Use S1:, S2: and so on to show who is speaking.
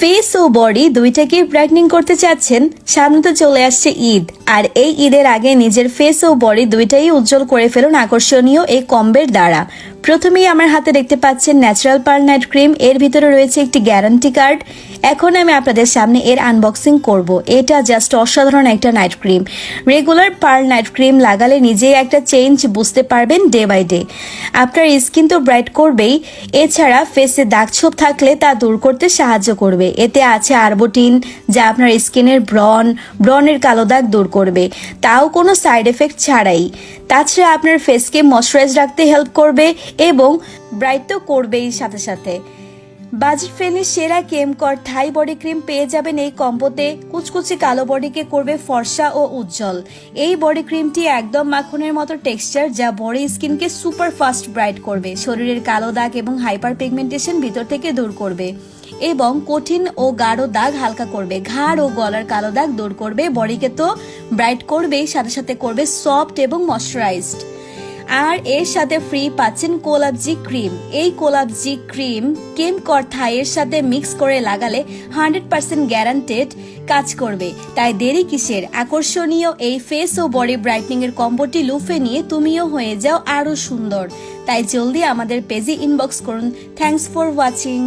S1: Face ও body দুইটাকেই brightening করতে চাচ্ছেন? সামনে তো চলে আসছে ঈদ, আর এই ঈদের আগে নিজের ফেস ও বডি দুইটাই উজ্জ্বল করে ফেলুন আকর্ষণীয় এই কম্বের দ্বারা। প্রথমেই আমার হাতে দেখতে পাচ্ছেন ন্যাচারাল পার্ল নাইট ক্রিম। এর ভিতরে রয়েছে একটি গ্যারান্টি কার্ড। এখন আমি আপনাদের সামনে এর আনবক্সিং করব। এটা জাস্ট অসাধারণ একটা night cream. Regular Pearl night cream লাগালে নিজেই একটা চেঞ্জ বুঝতে পারবেন ডে বাই ডে। আপনার স্কিন তো ব্রাইট করবেই, এছাড়া ফেসে দাগ ছোপ থাকলে তা দূর করতে সাহায্য করবে। এতে আছে আরবুটিন, যা আপনার স্কিনের ব্রণের কালো দাগ দূর করবে, তাও কোনো সাইড এফেক্ট ছাড়াই। তাছাড়া আপনার ফেসকে ময়শ্চারাইজ রাখতে হেল্প করবে এবং ব্রাইট তো করবেই সাথে সাথে। বাজেট ফ্রেন্ডলি সেরা কেমকর থাই বডি ক্রিম পেয়ে যাবেন এই কম্বোতে। কুচকুচি কালো বডিকে করবে ফর্সা ও উজ্জ্বল। এই বডি ক্রিমটি একদম মাখনের মতো টেক্সচার, যা বডি স্কিনকে সুপার ফাস্ট ব্রাইট করবে, শরীরের কালো দাগ এবং হাইপার পিগমেন্টেশন ভিতর থেকে দূর করবে এবং কঠিন ও গাঢ় দাগ হালকা করবে, ঘাড় ও গলার কালো দাগ দূর করবে। বডিকে তো ব্রাইট করবেই, সাথে সাথে করবে সফট এবং ময়শ্চারাইজড। আর এর সাথে ফ্রি পাচ্ছেন কোলাপজি ক্রিম। এই কোলাপজি ক্রিম কেমকর থাইয়ের সাথে মিক্স করে লাগালে 100% গ্যারান্টেড কাজ করবে। তাই দেরি কিসের? আকর্ষণীয় এই ফেস ও বডি ব্রাইটনিং এর কম্বোটি লুফে নিয়ে তুমিও হয়ে যাও আরো সুন্দর। তাই জলদি আমাদের পেজে ইনবক্স করুন। Thanks for watching.